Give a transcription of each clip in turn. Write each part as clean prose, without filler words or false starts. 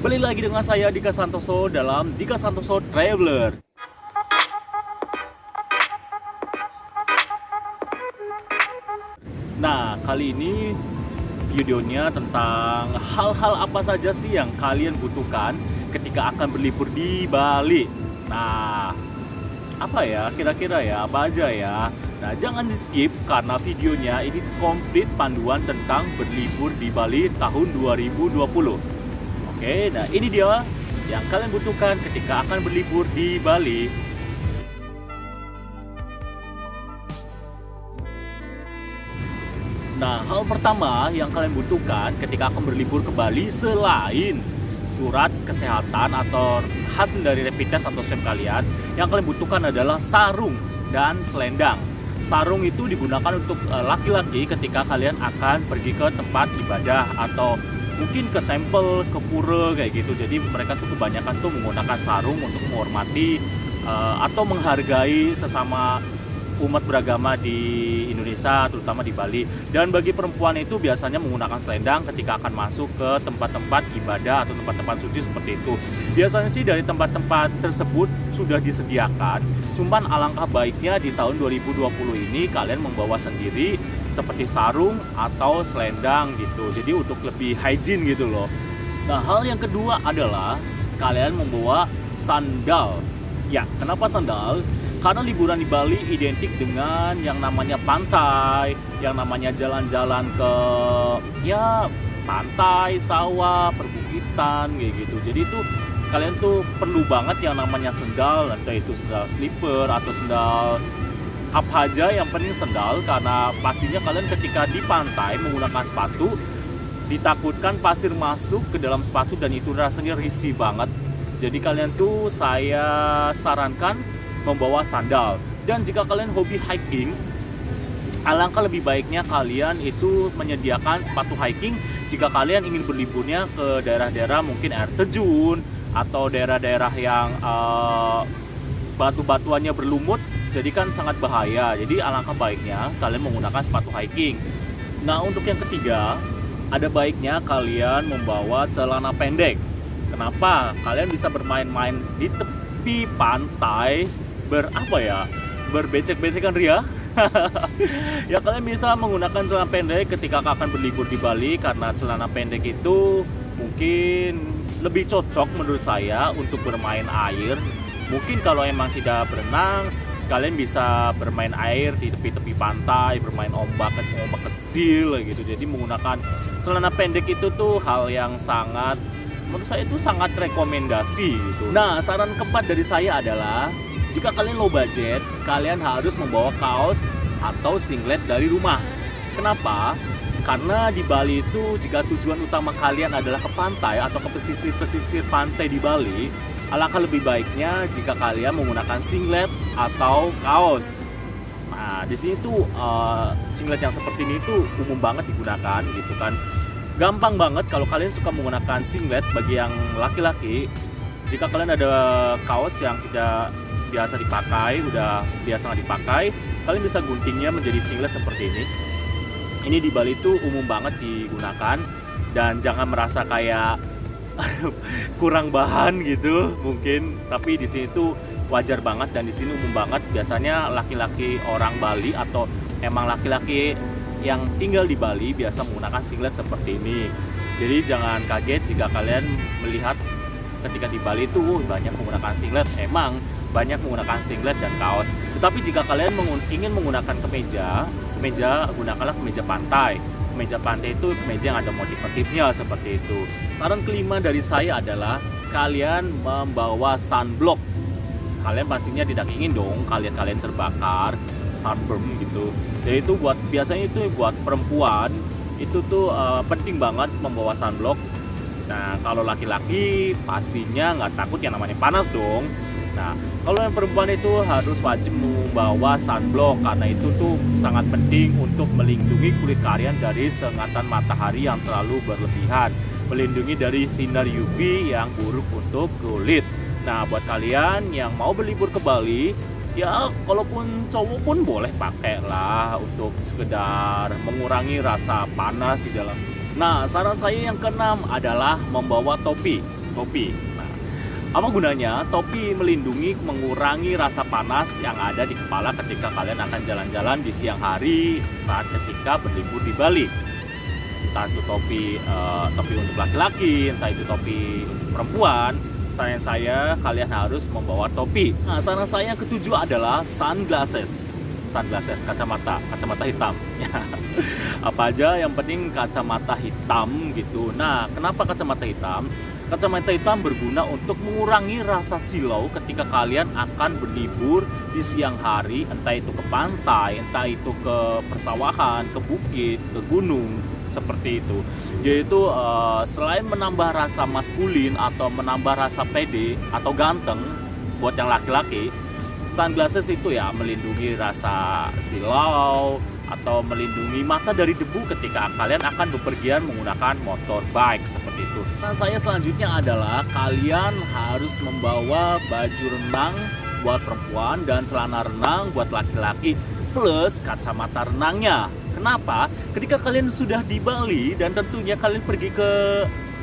Kembali lagi dengan saya Dika Santoso dalam Dika Santoso Traveler. Nah, kali ini videonya tentang hal-hal apa saja sih yang kalian butuhkan ketika akan berlibur di Bali. Nah, apa ya kira-kira ya, apa aja ya. Nah, jangan di skip karena videonya ini komplit panduan tentang berlibur di Bali tahun 2020. Oke, nah ini dia yang kalian butuhkan ketika akan berlibur di Bali. Nah, hal pertama yang kalian butuhkan ketika akan berlibur ke Bali selain surat kesehatan atau hasil dari rapid test atau swab kalian, yang kalian butuhkan adalah sarung dan selendang. Sarung itu digunakan untuk laki-laki ketika kalian akan pergi ke tempat ibadah atau mungkin ke temple, ke pura kayak gitu. Jadi mereka tuh kebanyakan tuh menggunakan sarung untuk menghormati atau menghargai sesama umat beragama di Indonesia, terutama di Bali. Dan bagi perempuan itu biasanya menggunakan selendang ketika akan masuk ke tempat-tempat ibadah atau tempat-tempat suci seperti itu. Biasanya sih dari tempat-tempat tersebut sudah disediakan, cuman alangkah baiknya di tahun 2020 ini kalian membawa sendiri seperti sarung atau selendang gitu. Jadi untuk lebih hygiene gitu loh. Nah, hal yang kedua adalah kalian membawa sandal. Ya, kenapa sandal? Karena liburan di Bali identik dengan yang namanya pantai, yang namanya jalan-jalan ke ya pantai, sawah, perbukitan kayak gitu. Jadi itu kalian tuh perlu banget yang namanya sandal, entah itu sandal slipper atau sandal apa aja, yang penting sandal, karena pastinya kalian ketika di pantai menggunakan sepatu ditakutkan pasir masuk ke dalam sepatu dan itu rasanya risih banget. Jadi kalian tuh saya sarankan membawa sandal. Dan jika kalian hobi hiking, alangkah lebih baiknya kalian itu menyediakan sepatu hiking jika kalian ingin berliburnya ke daerah-daerah mungkin air terjun atau daerah-daerah yang batu-batuannya berlumut, jadi kan sangat bahaya. Jadi alangkah baiknya kalian menggunakan sepatu hiking. Nah, untuk yang ketiga, ada baiknya kalian membawa celana pendek. Kenapa? Kalian bisa bermain-main di tepi pantai, berbecek-becekan ria. Ya, kalian bisa menggunakan celana pendek ketika akan berlibur di Bali, karena celana pendek itu mungkin lebih cocok menurut saya untuk bermain air. Mungkin kalau emang tidak berenang, kalian bisa bermain air di tepi-tepi pantai, bermain ombak kecil gitu. Jadi menggunakan celana pendek itu tuh hal yang sangat, menurut saya itu sangat rekomendasi gitu. Nah, saran keempat dari saya adalah jika kalian low budget, kalian harus membawa kaos atau singlet dari rumah. Kenapa? Karena di Bali itu jika tujuan utama kalian adalah ke pantai atau ke pesisir-pesisir pantai di Bali, alangkah lebih baiknya jika kalian menggunakan singlet atau kaos. Nah, di sini tuh singlet yang seperti ini tuh umum banget digunakan gitu kan. Gampang banget kalau kalian suka menggunakan singlet bagi yang laki-laki. Jika kalian ada kaos yang tidak biasa dipakai, udah biasa nggak dipakai, kalian bisa guntingnya menjadi singlet seperti ini. Ini di Bali tuh umum banget digunakan, dan jangan merasa kayak kurang bahan gitu mungkin, tapi di sini tuh wajar banget dan di sini umum banget. Biasanya laki-laki orang Bali atau emang laki-laki yang tinggal di Bali biasa menggunakan singlet seperti ini. Jadi jangan kaget jika kalian melihat ketika di Bali tuh banyak menggunakan singlet. Emang banyak menggunakan singlet dan kaos. Tetapi jika kalian ingin menggunakan kemeja gunakanlah kemeja pantai. Kemeja pantai itu kemeja yang ada motif-motifnya seperti itu. Saran kelima dari saya adalah kalian membawa sunblock. Kalian pastinya tidak ingin dong kalian terbakar, sunburn gitu. Jadi itu biasanya itu buat perempuan itu tuh penting banget membawa sunblock. Nah, kalau laki-laki pastinya nggak takut yang namanya panas dong. Nah, kalau yang perempuan itu harus wajib membawa sunblock karena itu tuh sangat penting untuk melindungi kulit kalian dari sengatan matahari yang terlalu berlebihan, melindungi dari sinar UV yang buruk untuk kulit. Nah, buat kalian yang mau berlibur ke Bali, ya kalaupun cowok pun boleh pakai lah untuk sekedar mengurangi rasa panas di dalam. Nah, saran saya yang keenam adalah membawa topi. topi. Nah, apa gunanya? Topi melindungi, mengurangi rasa panas yang ada di kepala ketika kalian akan jalan-jalan di siang hari saat ketika berlibur di Bali. Entah itu topi untuk laki-laki, entah itu topi untuk perempuan. Saran saya kalian harus membawa topi. Nah, saran saya yang ketujuh adalah sunglasses, kacamata hitam. Apa aja yang penting kacamata hitam gitu. Nah, kenapa kacamata hitam? Kacamata hitam berguna untuk mengurangi rasa silau ketika kalian akan berlibur di siang hari, entah itu ke pantai, entah itu ke persawahan, ke bukit, ke gunung, seperti itu. Jadi itu selain menambah rasa maskulin atau menambah rasa pede atau ganteng buat yang laki-laki, sunglasses itu ya melindungi rasa silau atau melindungi mata dari debu ketika kalian akan bepergian menggunakan motorbike seperti itu. Nah, saya selanjutnya adalah kalian harus membawa baju renang buat perempuan dan celana renang buat laki-laki plus kacamata renangnya. Kenapa? Ketika kalian sudah di Bali dan tentunya kalian pergi ke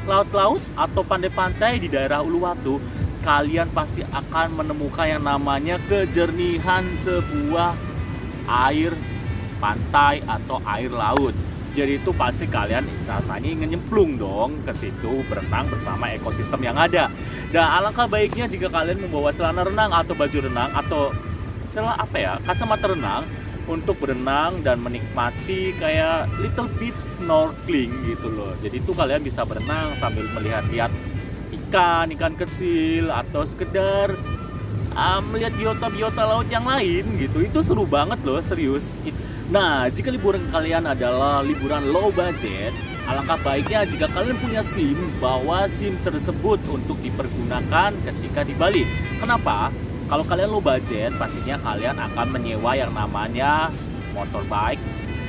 laut-laut atau pantai-pantai di daerah Uluwatu, kalian pasti akan menemukan yang namanya kejernihan sebuah air pantai atau air laut. Jadi itu pasti kalian rasanya ingin nyemplung dong ke situ, berenang bersama ekosistem yang ada. Dan alangkah baiknya jika kalian membawa celana renang atau baju renang atau kacamata renang untuk berenang dan menikmati kayak little bit snorkeling gitu loh. Jadi itu kalian bisa berenang sambil melihat-lihat ikan kecil atau sekedar melihat biota-biota laut yang lain gitu. Itu seru banget loh, serius. Nah, jika liburan kalian adalah liburan low budget, alangkah baiknya jika kalian punya SIM, bawa SIM tersebut untuk dipergunakan ketika di Bali. Kenapa? Kalau kalian low budget, pastinya kalian akan menyewa yang namanya motorbike,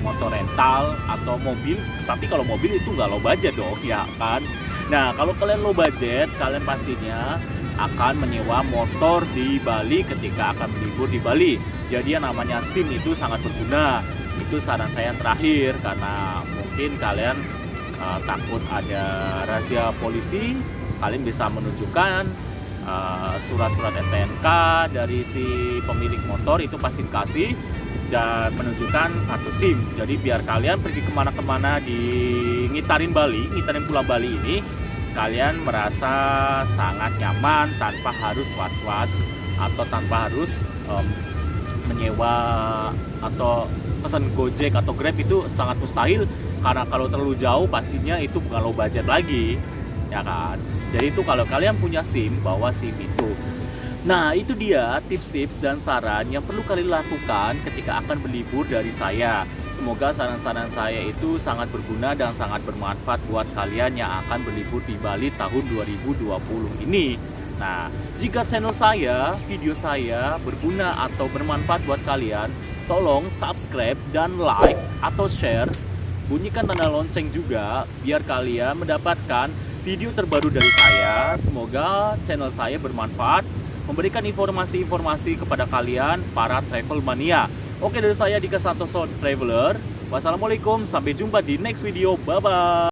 motor rental, atau mobil. Tapi kalau mobil itu nggak low budget dong, ya kan? Nah, kalau kalian low budget, kalian pastinya akan menyewa motor di Bali ketika akan berlibur di Bali. Jadi yang namanya SIM itu sangat berguna. Itu saran saya terakhir, karena mungkin kalian takut ada razia polisi, kalian bisa menunjukkan surat-surat STNK dari si pemilik motor, itu pasti dikasih, dan menunjukkan kartu SIM. Jadi biar kalian pergi kemana-kemana di ngitarin Pulau Bali ini, kalian merasa sangat nyaman tanpa harus was-was atau tanpa harus menyewa atau pesan Gojek atau Grab. Itu sangat mustahil, karena kalau terlalu jauh pastinya itu bukan low budget lagi, ya kan? Jadi itu kalau kalian punya SIM, bawa SIM itu. Nah, itu dia tips-tips dan saran yang perlu kalian lakukan ketika akan berlibur dari saya. Semoga saran-saran saya itu sangat berguna dan sangat bermanfaat buat kalian yang akan berlibur di Bali tahun 2020 ini. Nah, jika channel saya, video saya berguna atau bermanfaat buat kalian, tolong subscribe dan like atau share. Bunyikan tanda lonceng juga biar kalian mendapatkan video terbaru dari saya. Semoga channel saya bermanfaat, memberikan informasi-informasi kepada kalian para travel mania. Oke, dari saya Dika Santoso Traveler. Wassalamualaikum, sampai jumpa di next video. Bye-bye.